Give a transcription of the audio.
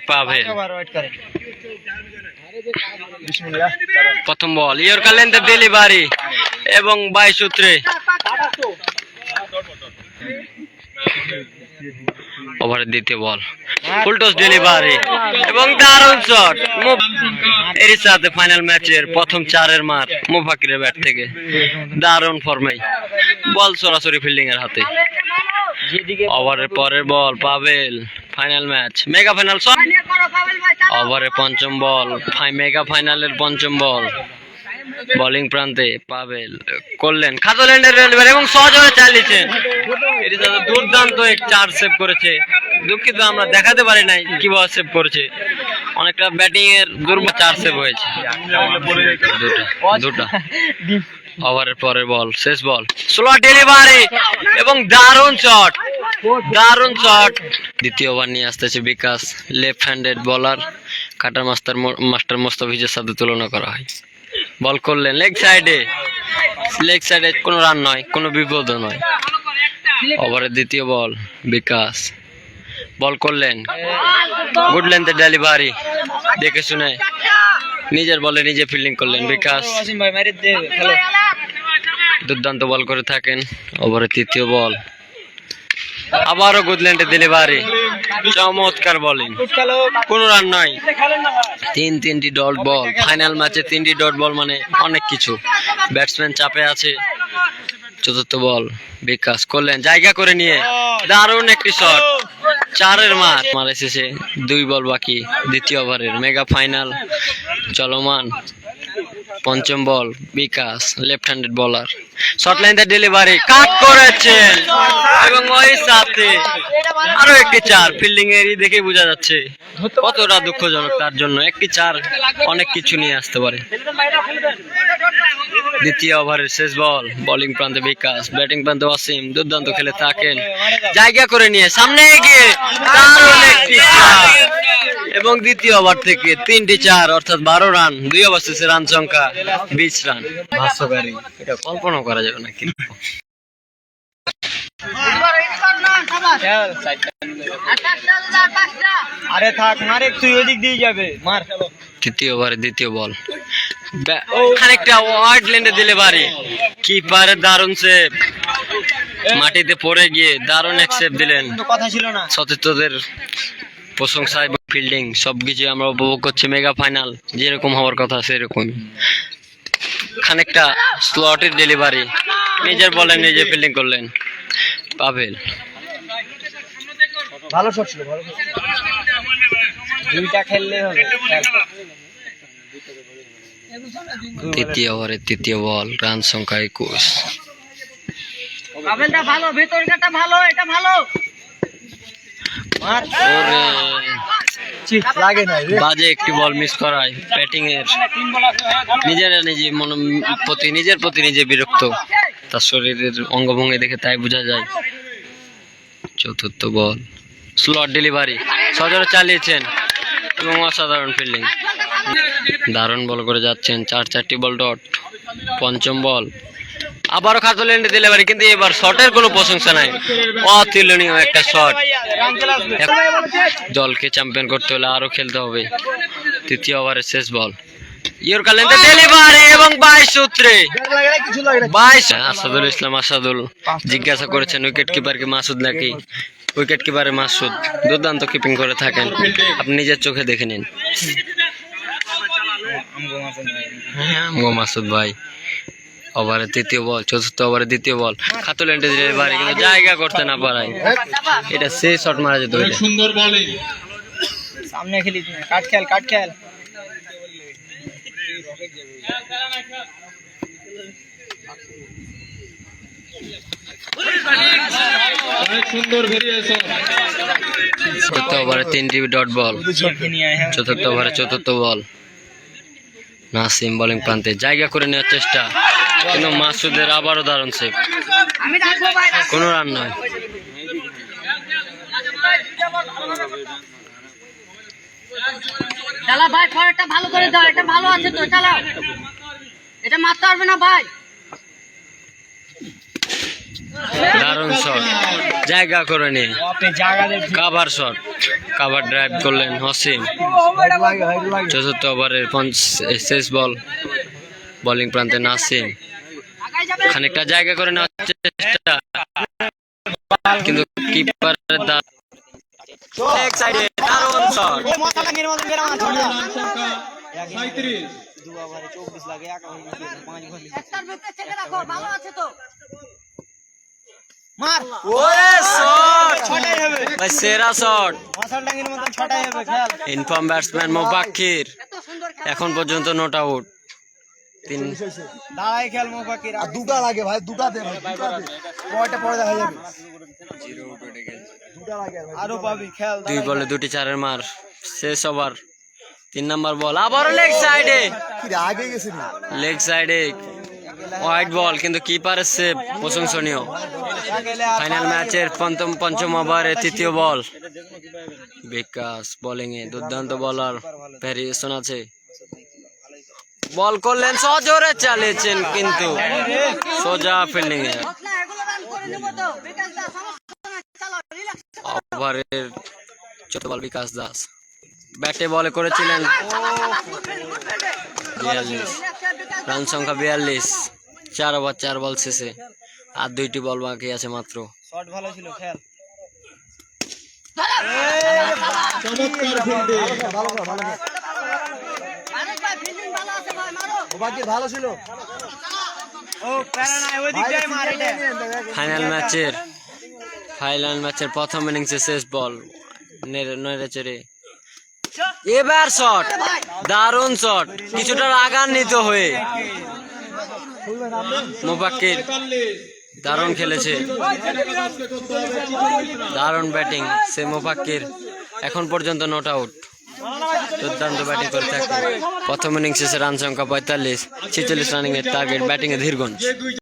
পাভেল প্রথম বল yorker লেন্থে delivery এবং 22 সূত্রে ওভারের দ্বিতীয় বল ফুলটস ডেলিভারি এবং দারুণ শট এর সাথে ফাইনাল ম্যাচের প্রথম 4-এর মার মুফাকিরের ব্যাট থেকে দারুণ ফর্মে বল সরাসরি ফিল্ডিং এর হাতে ওভারের পরের ball Pavel final match mega final shot ওভারের পঞ্চম বল মেগা ফাইনালের পঞ্চম বল বোলিং প্রান্তে পাভেল করলেন খাতল্যান্ডের ডেলিভারি এবং সহজভাবে চালিয়েছেন এটি দুর্দান্ত এক 4 সেভ করেছে দুঃখিত আমরা দেখাতে পারি নাই কিভাবে সেভ করেছে অনেকটা ব্যাটিং এর দুর্বল 4 সেভ হয়েছে দুটা ওভারের পরের বল শেষ বল স্লো ডেলিভারি এবং দারুণ শট দ্বিতীয় ওভার নিয়ে আসতেছে Bikash left handed bowler cutter master মোস্তাফিজের সাথে তুলনা করা হয় বল করলেন লেগ সাইডে কোনো রান নয় কোনো বিপদ নয় ওভারের দ্বিতীয় বল বিকাশ বল করলেন গুড লেন্থে ডেলিভারি দেখে শুনে নিজের বলে নিজে ফিল্ডিং করলেন বিকাশ দুর্দান্ত বল করে থাকেন ওভারের তৃতীয় বল আবারও গুড লেন্থে ডেলিভারি চমৎকার বোলিং কোনো রান নয় তিনটি ডট বল ফাইনাল ম্যাচে 3টি ডট বল মানে অনেক কিছু ব্যাটসম্যান চাপে আছে চতুর্থ বল বিকাশ করলেন জায়গা করে নিয়ে দারুণ একটি শট 4-এর মার এসেছে 2 বল বাকি দ্বিতীয় ওভারের মেগা ফাইনাল চলমান পঞ্চম বল বিকাশ লেফট হ্যান্ডেড বোলার শর্ট লাইনের ডেলিভারি কাট করেছেন এবং ওই সাথে আরো একটি 4 ফিল্ডিং এরই দেখে বোঝা যাচ্ছে কতটা দুঃখজনক তার জন্য একটি 4 অনেক কিছু নিয়ে আসতে পারে দ্বিতীয় ওভারের শেষ বল বোলিং প্রান্তে বিকাশ ব্যাটিং প্রান্তে ওয়াসিম দুর্দান্ত খেলে থাকেন জায়গা করে নিয়ে সামনে এগিয়ে দারুণ একটি 4 এবং দ্বিতীয় ওভার থেকে 3টি 4 অর্থাৎ 12 রান 2 ওভার শেষে রান সংখ্যা 20 রান ভাষ্যকারী এটা কল্পনা করা যাবে না কিন্তু আরে থাক মারে তুই ওদিক দিয়ে যাবে মার তৃতীয় ওভারে দ্বিতীয় বল খানিকটা ওয়াইড লেন্ডে ডেলিভারি কিপারের দারুণ সেভ মাটিতে পড়ে গিয়ে দারুণ এক সেভ দিলেন কথা ছিল না সতীর্থদের প্রশংসা এবং ফিল্ডিং সবকিছু আমরা উপভোগ করছি মেগা ফাইনাল যেরকম হওয়ার কথা সেরকম খানিকটা স্লটের ডেলিভারি নিজের বলে নিজে ফিল্ডিং করলেন পাভেল ভালো শট ছিল ভালো দুইটা খেললে হবে তৃতীয় ওভারের তৃতীয় বল রান সংখ্যা 21 পাভেলটা ভালো ভেতরটা ভালো এটা ভালো মার ওরে লাগে না বাজে একটি বল মিস করায় ব্যাটিং এর নিজের প্রতি নিজে বিরক্ত তার শরীরের অঙ্গভঙ্গি দেখে তাই বোঝা যায় চতুর্থ বল স্লট ডেলিভারি সজোরে চালিয়েছেন এবং অসাধারণ ফিল্ডিং দারুণ বল করে যাচ্ছেন 4টি বল ডট পঞ্চম বল আবারও খাতল্যান্ডে ডেলিভারি কিন্তু এবার শটের কোনো প্রশংসা নাই অতুলনীয় একটা শট দলকে চ্যাম্পিয়ন করতে হলে আরো খেলতে হবে তৃতীয় ওভারের শেষ বল ইয়র্কার লেন্থে ডেলিভারি এবং 22 সূত্রে 22 আসাদুল ইসলাম আসাদুল জিজ্ঞাসা করেছেন উইকেট কিপারকে মাসুদ নাকি উইকেট কিপারে মাসুদ দুর্দান্ত কিপিং করে থাকেন আপনি নিজের চোখে দেখে নিন মাসুদ ভাই ওভারের তৃতীয় বল চতুর্থ ওভারের দ্বিতীয় বল খাতল্যান্ডে ডেলিভারি কিন্তু জায়গা করতে না পারায় এটা সেই শট মারা যেত সুন্দর বলিং সামনে খেলি কাট খেল সুন্দর ভেরিয়েশন চতুর্থ ওভারে 3টি ডট বল চতুর্থ ওভারে চতুর্থ বল নাসিম বোলিং প্রান্তে জায়গা করে নেওয়ার চেষ্টা কিন্তু মাসুদের আবারও দারুণ সেভ কোনো রান নয় চালা ভাই ফরটা ভালো করে দাও এটা ভালো আছে তো চালাও এটা মারতে পারবে না ভাই দারুণ শট, জায়গা করে নিয়ে ওপে জায়গা দে কাভার শট, কাভার ড্রাইভ করলেন হসিম। চতুর্থ ওভারের শেষ বল, বোলিং প্রান্তে নাসিম খানিকটা জায়গা করে নেওয়ার চেষ্টা, কিন্তু কিপারের দারুণ শট। মাথা লাগিয়ে মতন করে আমার ছোড়া $37 দু ওভারে 24 লাগে একা হয়ে গেছে 5 বল একটার ভিতরে চেকে রাখো ভালো আছে তো মার ওরে শট, ছটাই হবে ভাই সেরা শট। মাথা লাগিয়ে মতন ছটাই হবে খেল ইনফর্ম ব্যাটসম্যান মোবাক্কির এত সুন্দর এখন পর্যন্ত নট আউট। 3 দাঁড়াই খেল মোবাকির আর দুটা লাগে ভাই, দুটা দে ভাই, দুটা দে। পরেরটা পরে দেখা যাবে। দুটা লাগে ভাই। আরো পাবি খেল 2 বলে 2টি 4-এর মার, শেষ ওভার। 3 নম্বর বল, আবারও লেগ সাইডে, কি রে, আগে গেছে নি? লেগ সাইডে হোয়াইট বল, কিন্তু কিপারের সেভ প্রশংসনীয়। ফাইনাল ম্যাচের পঞ্চম ওভারে তৃতীয় বল, বিকাশ বোলিং এ দুর্দান্ত বলার ভ্যারিয়েশন আছে। বল করলেন, সজোরে চালিয়েছেন কিন্তু সোজা ফিল্ডিং এ। হোক না এগুলো রান করে নেব তো বিকাশ দা সমস্যা নাই চলো রিল্যাক্স ওভারের চতুর্থ বল বিকাশ দাস ব্যাটে বলে করেছিলেন 42, রান সংখ্যা 42, 4 ওভার 4 বল শেষে আর 2টি বল বাকি আছে মাত্র। শট ভালো ছিল খেল চমৎকার ফিল্ডিং। ভালো কর, ভালো কর। মারো ভাই ফিল্ডিং ভালো আছে ভাই মারো ও বাকি ভালো ছিল। ও প্যারা নাই ওই দিক যায় মার এটা ফাইনাল ম্যাচের প্রথম ইনিংসে শেষ বল, নেড়ে চেড়ে এবার শট, দারুণ শট, কিছুটা রাগান্বিত হয়ে মোবাক্কির দারুণ খেলেছে, দারুণ ব্যাটিং সে মোবাক্কির, এখন পর্যন্ত নট আউট। দুর্দান্ত ব্যাটিং করে থাকে। প্রথম ইনিংস শেষে রান সংখ্যা 45, 46 রানিং এর টার্গেট, ব্যাটিং এ ধীরগঞ্জ।